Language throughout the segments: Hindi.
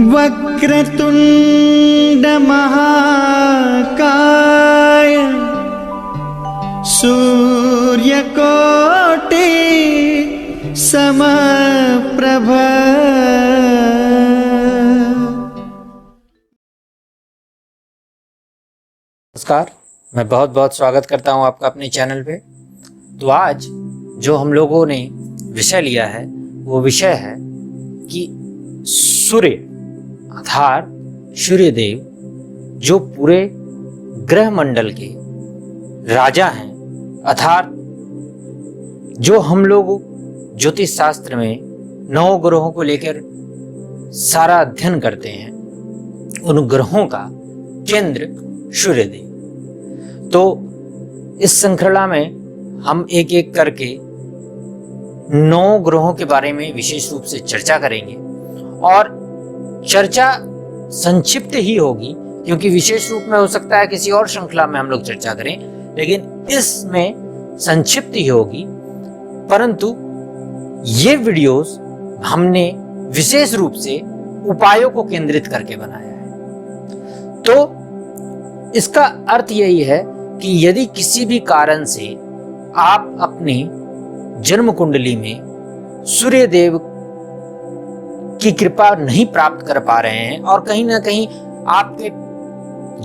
वक्रतुंड महाकाय सूर्यकोटि समप्रभ। नमस्कार, मैं बहुत बहुत स्वागत करता हूं आपका अपने चैनल पे। तो आज जो हम लोगों ने विषय लिया है वो विषय है कि सूर्य अर्थात सूर्यदेव जो पूरे ग्रह मंडल के राजा हैं, अर्थात जो हम लोग ज्योतिष शास्त्र में 9 ग्रहों को लेकर सारा अध्ययन करते हैं, उन ग्रहों का केंद्र सूर्यदेव। तो इस श्रृंखला में हम एक एक करके 9 ग्रहों के बारे में विशेष रूप से चर्चा करेंगे और चर्चा संक्षिप्त ही होगी, क्योंकि विशेष रूप में हो सकता है किसी और श्रृंखला में हम लोग चर्चा करें, लेकिन इसमें संक्षिप्त ही होगी। परंतु ये वीडियोस हमने विशेष रूप से उपायों को केंद्रित करके बनाया है। तो इसका अर्थ यही है कि यदि किसी भी कारण से आप अपनी जन्म कुंडली में सूर्यदेव की कृपा नहीं प्राप्त कर पा रहे हैं और कहीं ना कहीं आपके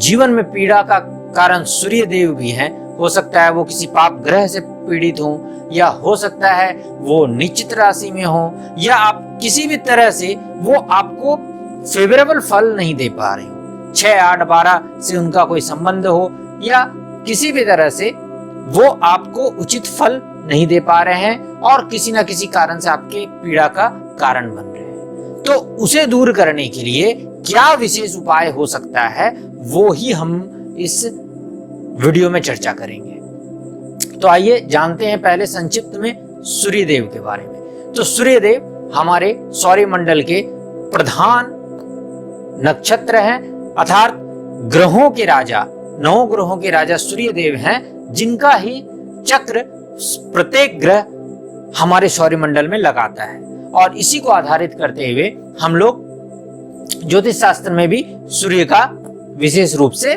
जीवन में पीड़ा का कारण सूर्यदेव भी हैं, हो सकता है वो किसी पाप ग्रह से पीड़ित हो, या हो सकता है वो निश्चित राशि में हो, या आप किसी भी तरह से वो आपको फेवरेबल फल नहीं दे पा रहे हो, 6, 8, 12 से उनका कोई संबंध हो, या किसी भी तरह से वो आपको उचित फल नहीं दे पा रहे हैं और किसी ना किसी कारण से आपके पीड़ा का कारण बन रहे हैं, तो उसे दूर करने के लिए क्या विशेष उपाय हो सकता है वो ही हम इस वीडियो में चर्चा करेंगे। तो आइए जानते हैं पहले संक्षिप्त में सूर्यदेव के बारे में। तो सूर्यदेव हमारे सौरमंडल के प्रधान नक्षत्र हैं, अर्थात ग्रहों के राजा, 9 ग्रहों के राजा सूर्यदेव हैं, जिनका ही चक्र प्रत्येक ग्रह हमारे सौरमंडल में लगाता है। और इसी को आधारित करते हुए हम लोग ज्योतिष शास्त्र में भी सूर्य का विशेष रूप से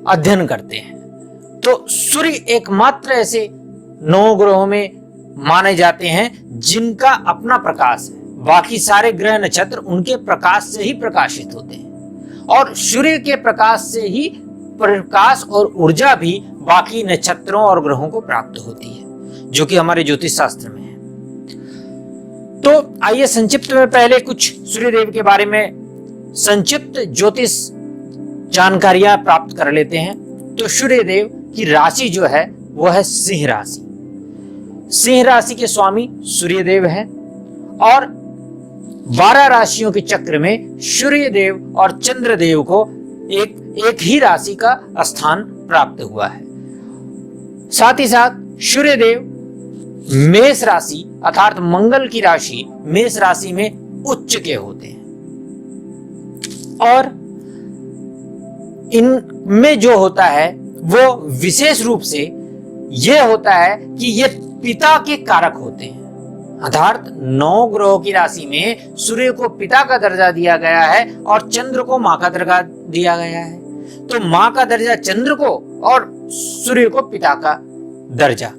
अध्ययन करते हैं। तो सूर्य एकमात्र ऐसे 9 ग्रहों में माने जाते हैं जिनका अपना प्रकाश है। बाकी सारे ग्रह नक्षत्र उनके प्रकाश से ही प्रकाशित होते हैं और सूर्य के प्रकाश से ही प्रकाश और ऊर्जा भी बाकी नक्षत्रों और ग्रहों को प्राप्त होती है, जो कि हमारे ज्योतिष शास्त्र में है। तो आइए संक्षिप्त में पहले कुछ सूर्यदेव के बारे में संक्षिप्त ज्योतिष जानकारियां प्राप्त कर लेते हैं। तो सूर्यदेव की राशि जो है वो है सिंह राशि। सिंह राशि के स्वामी सूर्यदेव हैं और 12 राशियों के चक्र में सूर्यदेव और चंद्रदेव को एक ही राशि का स्थान प्राप्त हुआ है। साथ ही साथ सूर्यदेव मेष राशि अर्थात मंगल की राशि मेष राशि में उच्च के होते हैं और इनमें जो होता है वो विशेष रूप से ये होता है कि ये पिता के कारक होते हैं। अर्थात 9 ग्रहों की राशि में सूर्य को पिता का दर्जा दिया गया है और चंद्र को मां का दर्जा दिया गया है। तो मां का दर्जा चंद्र को और सूर्य को पिता का दर्जा।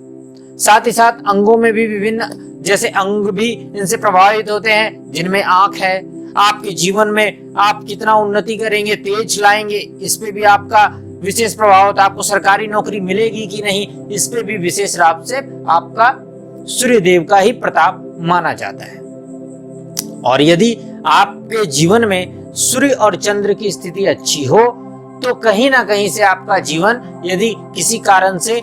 साथ ही साथ अंगों में भी विभिन्न जैसे अंग भी इनसे प्रभावित होते हैं, जिनमें आंख है। आपके जीवन में आप कितना उन्नति करेंगे, तेज लाएंगे, इस पे भी आपका विशेष प्रभाव होता है। आपको सरकारी नौकरी मिलेगी कि नहीं, इस पे भी विशेष रूप से आपका सूर्यदेव का ही प्रताप माना जाता है। और यदि आपके जीवन में सूर्य और चंद्र की स्थिति अच्छी हो तो कहीं ना कहीं से आपका जीवन यदि किसी कारण से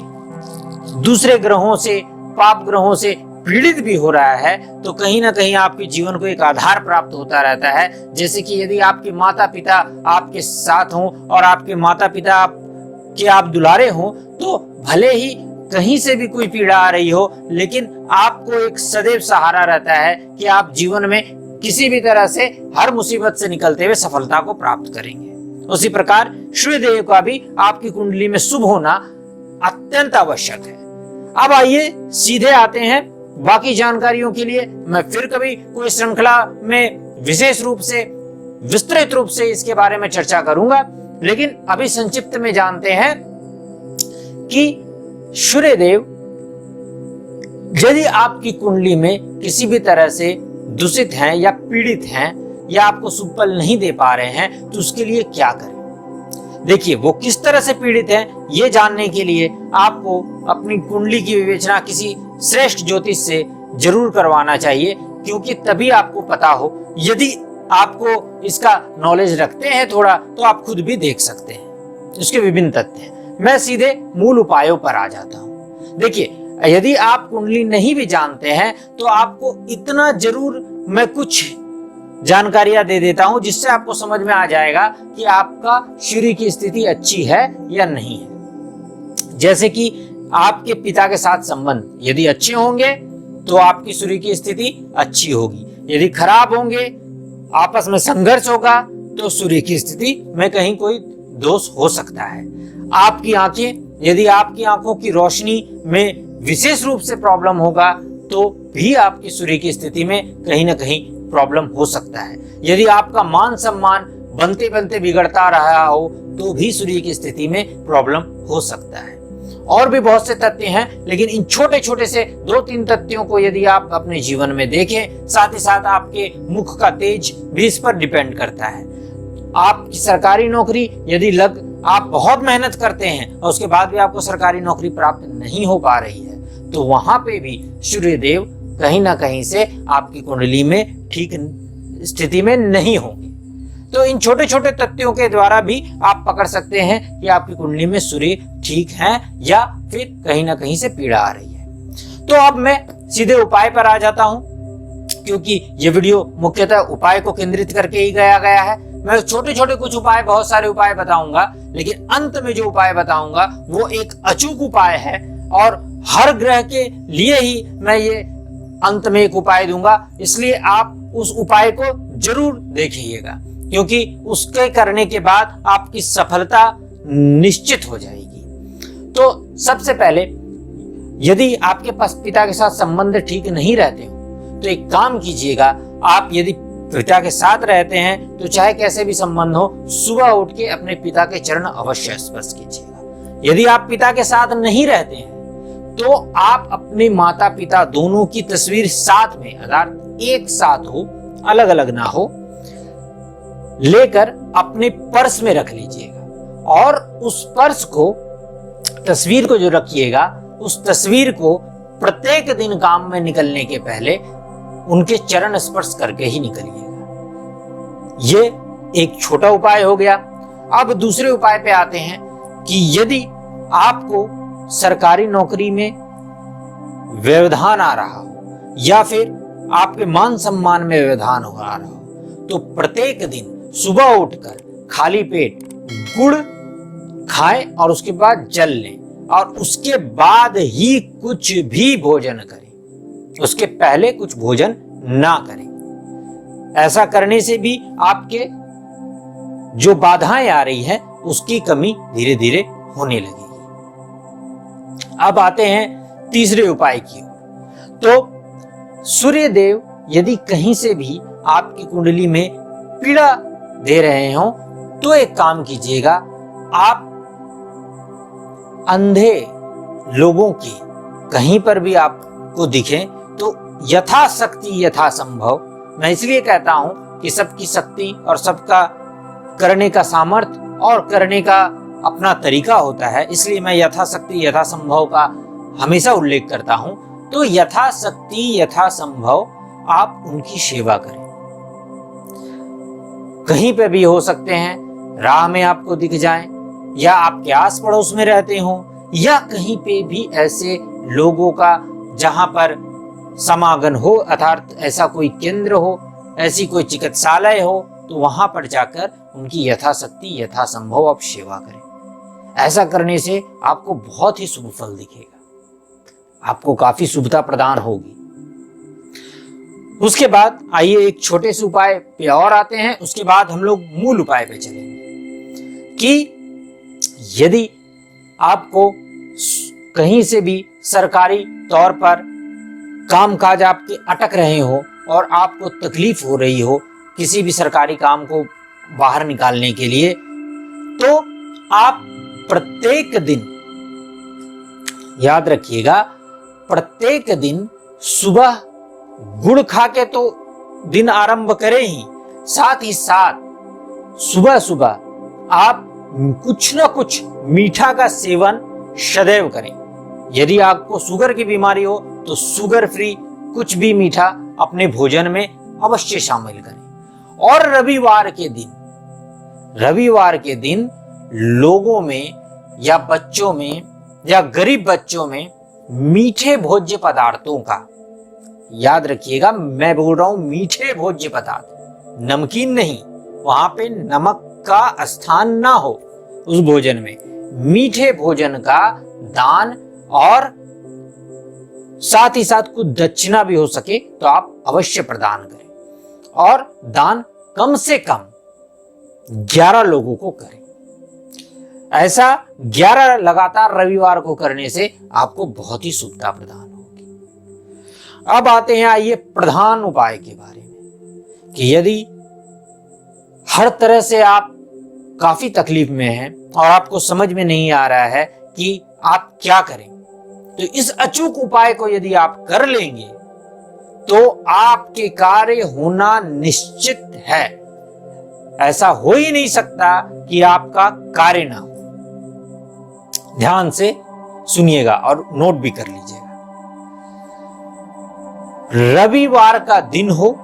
दूसरे ग्रहों से, पाप ग्रहों से पीड़ित भी हो रहा है तो कहीं ना कहीं आपके जीवन को एक आधार प्राप्त होता रहता है। जैसे कि यदि आपके माता पिता आपके साथ हों और आपके माता पिता आप दुलारे हों, तो भले ही कहीं से भी कोई पीड़ा आ रही हो, लेकिन आपको एक सदैव सहारा रहता है कि आप जीवन में किसी भी तरह से हर मुसीबत से निकलते हुए सफलता को प्राप्त करेंगे। उसी प्रकार सूर्यदेव का भी आपकी कुंडली में शुभ होना अत्यंत आवश्यक है। अब आइए सीधे आते हैं बाकी जानकारियों के लिए। मैं फिर कभी कोई श्रृंखला में विशेष रूप से विस्तृत रूप से इसके बारे में चर्चा करूंगा, लेकिन अभी संक्षिप्त में जानते हैं कि सूर्यदेव यदि आपकी कुंडली में किसी भी तरह से दूषित हैं या पीड़ित हैं या आपको शुभ फल नहीं दे पा रहे हैं तो उसके लिए क्या करें। देखिए, वो किस तरह से पीड़ित हैं ये जानने के लिए आपको अपनी कुंडली की विवेचना किसी श्रेष्ठ ज्योतिष से जरूर करवाना चाहिए, क्योंकि तभी आपको पता हो। यदि आपको इसका नॉलेज रखते हैं थोड़ा तो आप खुद भी देख सकते हैं उसके विभिन्न तथ्य हैं। मैं सीधे मूल उपायों पर आ जाता हूं। देखिए, यदि आप कुंडली नहीं भी जानते हैं तो आपको इतना जरूर मैं कुछ जानकारियां दे देता हूं जिससे आपको समझ में आ जाएगा कि आपका सूर्य की स्थिति अच्छी है या नहीं है। जैसे कि आपके पिता के साथ संबंध यदि अच्छे होंगे तो आपकी सूर्य की स्थिति अच्छी होगी, यदि खराब होंगे, आपस में संघर्ष होगा तो सूर्य की स्थिति में कहीं कोई दोष हो सकता है। आपकी आंखें, यदि आपकी आंखों की रोशनी में विशेष रूप से प्रॉब्लम होगा तो भी आपकी सूर्य की स्थिति में कहीं ना कहीं प्रॉब्लम हो सकता है। यदि आपका मान सम्मान बनते बनते बिगड़ता रहा हो तो भी सूर्य की स्थिति में प्रॉब्लम हो सकता है। और भी बहुत से तथ्य हैं, लेकिन इन छोटे छोटे से 2-3 तथ्यों को यदि आप अपने जीवन में देखें, साथ ही साथ आपके मुख का तेज भी इस पर डिपेंड करता है। आपकी सरकारी नौकरी यदि आप बहुत मेहनत करते हैं और उसके बाद भी आपको सरकारी नौकरी प्राप्त नहीं हो पा रही है तो वहां पे भी सूर्यदेव कहीं ना कहीं से आपकी कुंडली में ठीक स्थिति में नहीं होंगे। तो इन छोटे छोटे तथ्यों के द्वारा भी आप पकड़ सकते हैं कि आपकी कुंडली में सूर्य ठीक है या फिर कहीं ना कहीं से पीड़ा आ रही है। तो अब मैं सीधे उपाय पर आ जाता हूं, क्योंकि ये वीडियो मुख्यतः उपाय को केंद्रित करके ही गया है। मैं छोटे छोटे कुछ उपाय, बहुत सारे उपाय बताऊंगा, लेकिन अंत में जो उपाय बताऊंगा वो एक अचूक उपाय है और हर ग्रह के लिए ही मैं ये अंत में एक उपाय दूंगा। इसलिए आप उस उपाय को जरूर देखिएगा, क्योंकि उसके करने के बाद आपकी सफलता निश्चित हो जाएगी। तो सबसे पहले, यदि आपके पास पिता के साथ संबंध ठीक नहीं रहते हो तो एक काम कीजिएगा। आप यदि पिता के साथ रहते हैं तो चाहे कैसे भी संबंध हो, सुबह उठ के अपने पिता के चरण अवश्य स्पर्श कीजिएगा। यदि आप पिता के साथ नहीं रहते हैं तो आप अपने माता पिता दोनों की तस्वीर साथ में, अर्थात एक साथ हो, अलग अलग ना हो, लेकर अपने पर्स में रख लीजिएगा और उस पर्स को, तस्वीर को जो रखिएगा, उस तस्वीर को प्रत्येक दिन काम में निकलने के पहले उनके चरण स्पर्श करके ही निकलिएगा। ये एक छोटा उपाय हो गया। अब दूसरे उपाय पे आते हैं कि यदि आपको सरकारी नौकरी में व्यवधान आ रहा हो या फिर आपके मान सम्मान में व्यवधान हो रहा हो तो प्रत्येक दिन सुबह उठकर खाली पेट गुड़ खाएं और उसके बाद जल लें और उसके बाद ही कुछ भी भोजन करें, उसके पहले कुछ भोजन ना करें। ऐसा करने से भी आपके जो बाधाएं आ रही है उसकी कमी धीरे धीरे होने लगेगी। अब आते हैं तीसरे उपाय की ओर। तो सूर्यदेव यदि कहीं से भी आपकी कुंडली में पीड़ा दे रहे हो तो एक काम कीजिएगा, आप अंधे लोगों के कहीं पर भी आपको दिखे तो यथाशक्ति यथासंभव, मैं इसलिए कहता हूं कि सबकी शक्ति और सबका करने का सामर्थ्य और करने का अपना तरीका होता है, इसलिए मैं यथाशक्ति यथासंभव का हमेशा उल्लेख करता हूं। तो यथाशक्ति यथासंभव आप उनकी सेवा करें। कहीं पे भी हो सकते हैं, राह में आपको दिख जाएं या आपके आस पड़ोस में रहते हो या कहीं पे भी ऐसे लोगों का जहां पर समागम हो, अर्थात ऐसा कोई केंद्र हो, ऐसी कोई चिकित्सालय हो, तो वहां पर जाकर उनकी यथाशक्ति यथासंभव आप सेवा करें। ऐसा करने से आपको बहुत ही शुभ फल दिखेगा, आपको काफी शुभता प्रदान होगी। उसके बाद आइए एक छोटे से उपाय पे और आते हैं, उसके बाद हम लोग मूल उपाय पे चलेंगे कि यदि आपको कहीं से भी सरकारी तौर पर कामकाज आपके अटक रहे हो और आपको तकलीफ हो रही हो किसी भी सरकारी काम को बाहर निकालने के लिए, तो आप प्रत्येक दिन, याद रखिएगा, प्रत्येक दिन सुबह गुड़ खा के तो दिन आरंभ करें ही, साथ ही साथ सुबह सुबह आप कुछ ना कुछ मीठा का सेवन सदैव करें। यदि आपको शुगर की बीमारी हो तो शुगर फ्री कुछ भी मीठा अपने भोजन में अवश्य शामिल करें। और रविवार के दिन लोगों में या बच्चों में या गरीब बच्चों में मीठे भोज्य पदार्थों का, याद रखिएगा मैं बोल रहा हूं मीठे भोज्य पदार्थ, नमकीन नहीं, वहां पे नमक का स्थान ना हो उस भोजन में, मीठे भोजन का दान, और साथ ही साथ कुछ दक्षिणा भी हो सके तो आप अवश्य प्रदान करें। और दान कम से कम 11 लोगों को करें। ऐसा 11 लगातार रविवार को करने से आपको बहुत ही शुभता प्रदान होगी। अब आते हैं आइए प्रधान उपाय के बारे में, कि यदि हर तरह से आप काफी तकलीफ में हैं और आपको समझ में नहीं आ रहा है कि आप क्या करें, तो इस अचूक उपाय को यदि आप कर लेंगे तो आपके कार्य होना निश्चित है। ऐसा हो ही नहीं सकता कि आपका कार्य ना हो। ध्यान से सुनिएगा और नोट भी कर लीजिएगा। रविवार का दिन हो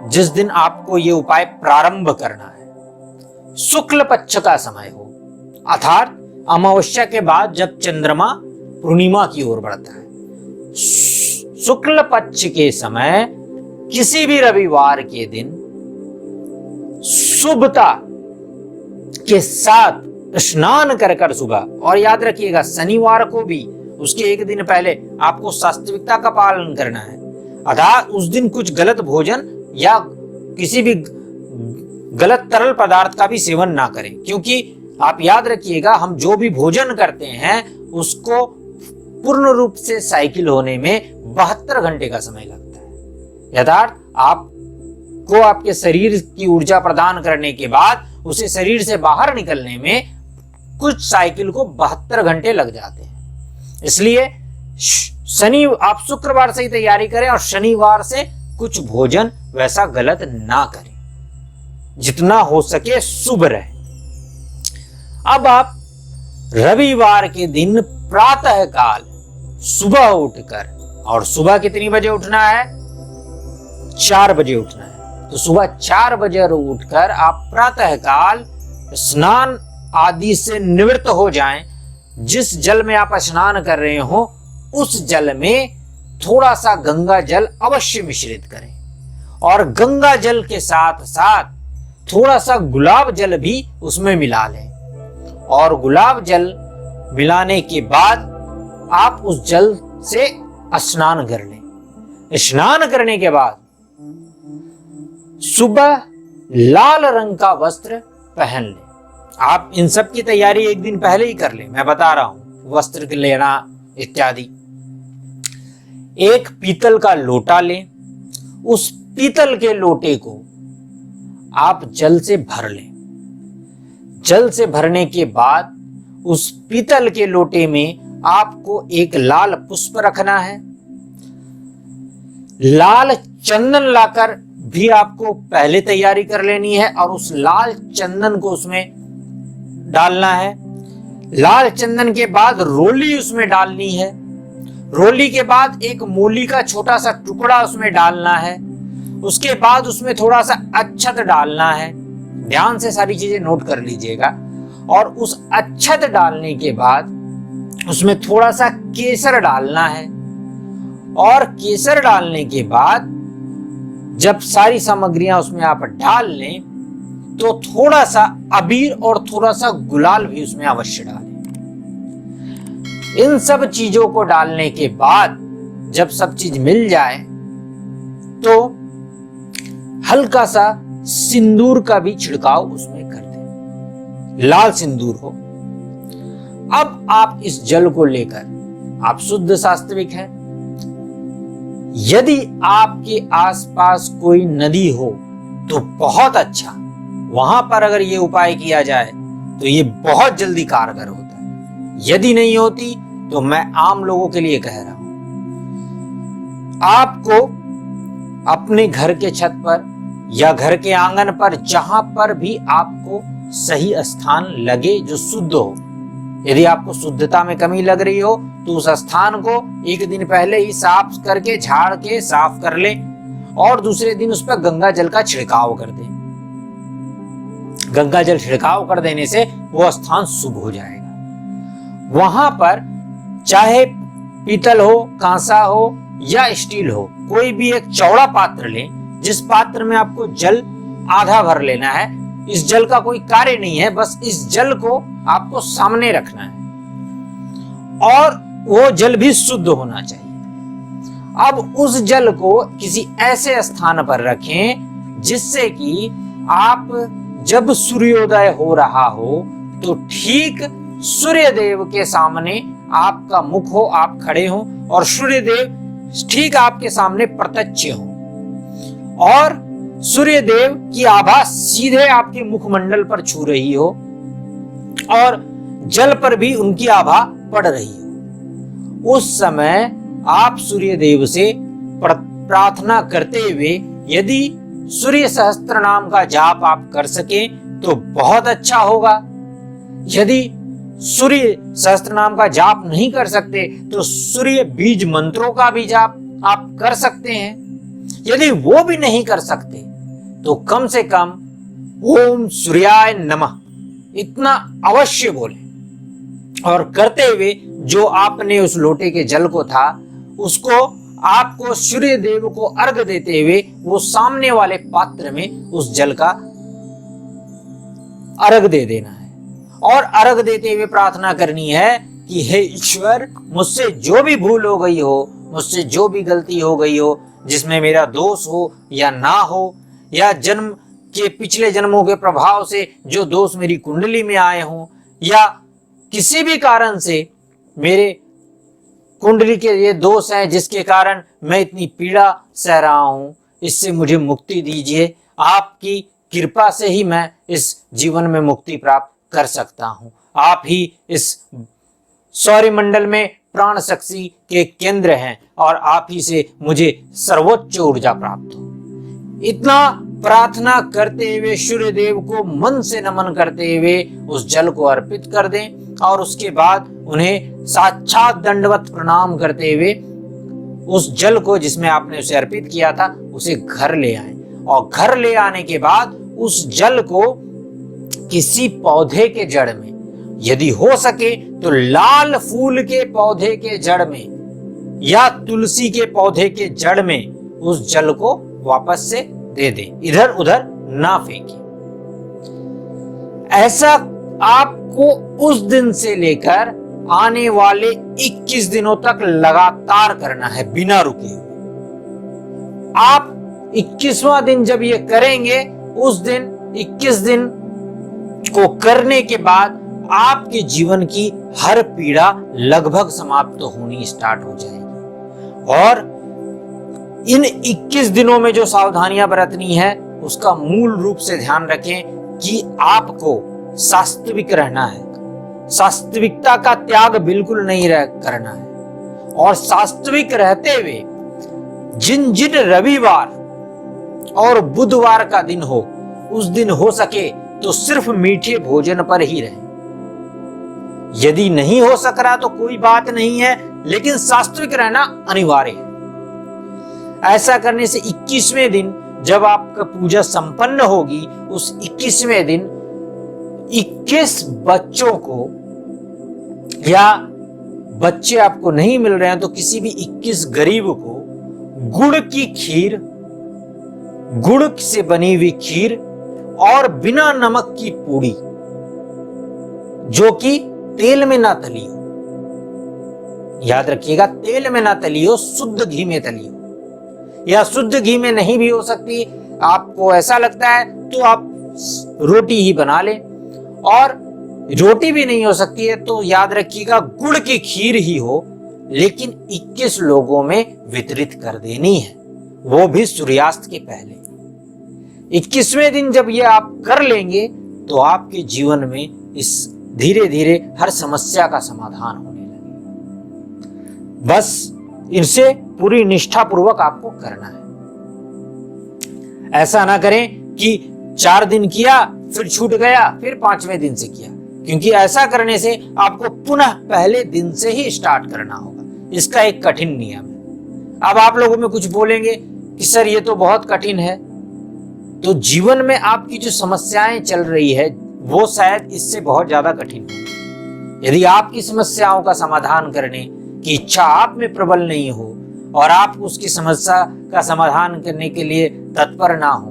जिस दिन आपको यह उपाय प्रारंभ करना है, शुक्ल पक्ष का समय हो, अर्थात अमावस्या के बाद जब चंद्रमा पूर्णिमा की ओर बढ़ता है। शुक्ल पक्ष के समय किसी भी रविवार के दिन शुभता के साथ स्नान कर सुबह, और याद रखिएगा शनिवार को भी उसके एक दिन पहले आपको सात्विकता का पालन करना है, अर्थात उस दिन कुछ गलत भोजन या किसी भी गलत तरल पदार्थ का भी सेवन ना करें, क्योंकि आप याद रखिएगा हम जो भी भोजन करते हैं उसको पूर्ण रूप से साइकिल होने में 72 घंटे का समय लगता है। यथार्थ आपको आपके शरीर की ऊर्जा प्रदान करने के बाद उसे शरीर से बाहर निकलने में कुछ साइकिल को 72 घंटे लग जाते हैं। इसलिए आप शुक्रवार से ही तैयारी करें और शनिवार से कुछ भोजन वैसा गलत ना करें, जितना हो सके शुभ रहे। अब आप रविवार के दिन प्रातः काल सुबह उठकर, और सुबह कितनी बजे उठना है? 4 बजे उठना है। तो सुबह 4 बजे उठकर आप प्रातः काल स्नान आदि से निवृत्त हो जाएं। जिस जल में आप स्नान कर रहे हो उस जल में थोड़ा सा गंगा जल अवश्य मिश्रित करें, और गंगा जल के साथ साथ थोड़ा सा गुलाब जल भी उसमें मिला लें। और गुलाब जल मिलाने के बाद आप उस जल से स्नान कर लें। स्नान करने के बाद सुबह लाल रंग का वस्त्र पहन लें। आप इन सब की तैयारी एक दिन पहले ही कर लें, मैं बता रहा हूं, वस्त्र लेना इत्यादि। एक पीतल का लोटा लें, उस पीतल के लोटे को आप जल से भर लें। जल से भरने के बाद उस पीतल के लोटे में आपको एक लाल पुष्प रखना है। लाल चंदन लाकर भी आपको पहले तैयारी कर लेनी है और उस लाल चंदन को उसमें डालना है। लाल चंदन के बाद रोली उसमें डालनी है। रोली के बाद एक मूली का छोटा सा टुकड़ा उसमें डालना है। उसके बाद उसमें थोड़ा सा अक्षत डालना है। ध्यान से सारी चीजें नोट कर लीजिएगा। और उस अक्षत डालने के बाद उसमें थोड़ा सा केसर डालना है। और केसर डालने के बाद जब सारी सामग्रियां उसमें आप डाल लें तो थोड़ा सा अबीर और थोड़ा सा गुलाल भी उसमें अवश्य डालें। इन सब चीजों को डालने के बाद जब सब चीज मिल जाए तो हल्का सा सिंदूर का भी छिड़काव उसमें कर दें, लाल सिंदूर हो। अब आप इस जल को लेकर, आप शुद्ध सात्विक हैं, यदि आपके आसपास कोई नदी हो तो बहुत अच्छा। वहां पर अगर ये उपाय किया जाए तो ये बहुत जल्दी कारगर होता है। यदि नहीं होती तो मैं आम लोगों के लिए कह रहा हूं, आपको अपने घर के छत पर या घर के आंगन पर, जहां पर भी आपको सही स्थान लगे जो शुद्ध हो, यदि आपको शुद्धता में कमी लग रही हो तो उस स्थान को एक दिन पहले ही साफ करके, झाड़ के साफ कर ले और दूसरे दिन उस पर गंगा जल का छिड़काव कर दे। गंगा जल छिड़काव कर देने से वो स्थान शुभ हो जाएगा। वहां पर चाहे पीतल हो, कांसा हो या स्टील हो, कोई भी एक चौड़ा पात्र लें, जिस पात्र में आपको जल आधा भर लेना है। इस जल का कोई कार्य नहीं है, बस इस जल को आपको सामने रखना है और वो जल भी शुद्ध होना चाहिए। अब उस जल को किसी ऐसे स्थान पर रखें जिससे कि आप जब सूर्योदय हो रहा हो तो ठीक सूर्य देव के सामने आपका मुख हो, आप खड़े हो और सूर्य देव ठीक आपके सामने प्रत्यक्ष हो और सूर्य देव की आभा सीधे आपके मुखमंडल पर छू रही हो और जल पर भी उनकी आभा पड़ रही हो। उस समय आप सूर्य देव से प्रार्थना करते हुए यदि सूर्य सहस्त्र नाम का जाप आप कर सके तो बहुत अच्छा होगा। यदि सूर्य सहस्त्र नाम का जाप नहीं कर सकते तो सूर्य बीज मंत्रों का भी जाप आप कर सकते हैं। यदि वो भी नहीं कर सकते तो कम से कम ओम सूर्याय नमः इतना अवश्य बोलें और करते हुए जो आपने उस लोटे के जल को था उसको आपको सूर्य देव को अर्घ देते हुए वो सामने वाले पात्र में उस जल का अर्घ दे देना है और अर्घ देते हुए प्रार्थना करनी है कि हे ईश्वर, मुझसे जो भी भूल हो गई हो, मुझसे जो भी गलती हो गई हो, जिसमें मेरा दोष हो या ना हो, या जन्म के पिछले जन्मों के प्रभाव से जो दोष मेरी कुंडली में आए हों, या किसी भी कारण से मेरे कुंडली के ये दोष हैं जिसके कारण मैं इतनी पीड़ा सह रहा हूं, इससे मुझे मुक्ति दीजिए। आपकी कृपा से ही मैं इस जीवन में मुक्ति प्राप्त कर सकता हूं। आप ही इस सौरमंडल में प्राण शक्ति के केंद्र हैं और आप ही से मुझे सर्वोच्च ऊर्जा प्राप्त हो। इतना प्रार्थना करते हुए सूर्य देव को मन से नमन करते हुए उस जल को अर्पित कर दें और उसके बाद उन्हें साक्षात दंडवत प्रणाम करते हुए उस जल को जिसमें आपने उसे अर्पित किया था उसे घर ले आए और घर ले आने के बाद उस जल को किसी पौधे के जड़ में, यदि हो सके तो लाल फूल के पौधे के जड़ में या तुलसी के पौधे के जड़ में उस जल को वापस से दे दें, इधर उधर ना फेंकें। ऐसा आपको उस दिन से लेकर आने वाले 21 दिनों तक लगातार करना है बिना रुके हुए। आप 21वां दिन जब ये करेंगे, उस दिन 21 दिन को करने के बाद आपके जीवन की हर पीड़ा लगभग समाप्त होनी स्टार्ट हो जाएगी। और इन 21 दिनों में जो सावधानियां बरतनी है उसका मूल रूप से ध्यान रखें कि आपको वास्तविक रहना है, वास्तविकता का त्याग बिल्कुल नहीं करना है और वास्तविक रहते हुए जिन जिन रविवार और बुधवार का दिन हो उस दिन हो सके तो सिर्फ मीठे भोजन पर ही रहें। यदि नहीं हो सक रहा तो कोई बात नहीं है, लेकिन वास्तविक रहना अनिवार्य है। ऐसा करने से 21वें दिन जब आपका पूजा संपन्न होगी, उस 21वें दिन 21 बच्चों को, या बच्चे आपको नहीं मिल रहे हैं तो किसी भी 21 गरीब को गुड़ की खीर, गुड़ से बनी हुई खीर और बिना नमक की पूड़ी जो कि तेल में ना तली हो, याद रखिएगा तेल में ना तली हो, शुद्ध घी में तली हो, या शुद्ध घी में नहीं भी हो सकती, आपको ऐसा लगता है तो आप रोटी ही बना लें, और रोटी भी नहीं हो सकती है तो याद रखिएगा गुड़ की खीर ही हो, लेकिन 21 लोगों में वितरित कर देनी है, वो भी सूर्यास्त के पहले। 21वें दिन जब ये आप कर लेंगे तो आपके जीवन में इस धीरे धीरे हर समस्या का समाधान होने लगेगा। बस इनसे पूरी निष्ठापूर्वक आपको करना है। ऐसा ना करें कि 4 दिन किया फिर छूट गया, फिर 5वें दिन से किया, क्योंकि ऐसा करने से आपको पुनः पहले दिन से ही स्टार्ट करना होगा। इसका एक कठिन नियम है। अब आप लोगों में कुछ बोलेंगे कि सर ये तो बहुत कठिन है, तो जीवन में आपकी जो समस्याएं चल रही है वो शायद इससे बहुत ज्यादा कठिन है। यदि आपकी समस्याओं का समाधान करने की इच्छा आप में प्रबल नहीं हो और आप उसकी समस्या का समाधान करने के लिए तत्पर ना हो,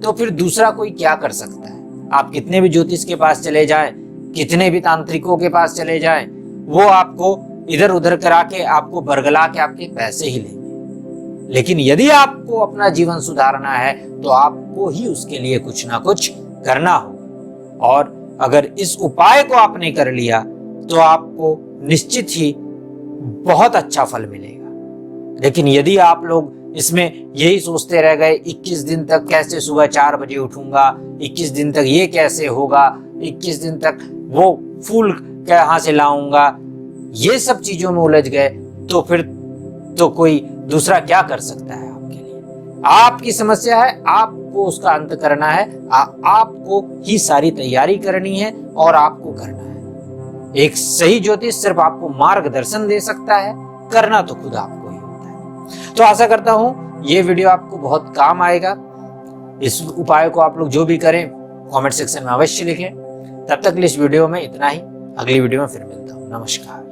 तो फिर दूसरा कोई क्या कर सकता है। आप कितने भी ज्योतिष के पास चले जाएं, कितने भी तांत्रिकों के पास चले जाएं, वो आपको इधर उधर करा के आपको बरगला के आपके पैसे ही लेंगे। लेकिन यदि आपको अपना जीवन सुधारना है तो आपको ही उसके लिए कुछ ना कुछ करना हो, और अगर इस उपाय को आपने कर लिया तो आपको निश्चित ही बहुत अच्छा फल मिलेगा। लेकिन यदि आप लोग इसमें यही सोचते रह गए 21 दिन तक कैसे सुबह 4 बजे उठूंगा, 21 दिन तक ये कैसे होगा, 21 दिन तक वो फूल कहाँ से लाऊंगा, ये सब चीजों में उलझ गए, तो फिर तो कोई दूसरा क्या कर सकता है आपके लिए। आपकी समस्या है, आपको उसका अंत करना है, आपको ही सारी तैयारी करनी है और आपको करना है। एक सही ज्योतिष सिर्फ आपको मार्गदर्शन दे सकता है, करना तो खुद आपको ही होता है। तो आशा करता हूं ये वीडियो आपको बहुत काम आएगा। इस उपाय को आप लोग जो भी करें कमेंट सेक्शन में अवश्य लिखें। तब तक इस वीडियो में इतना ही। अगली वीडियो में फिर मिलता हूं। नमस्कार।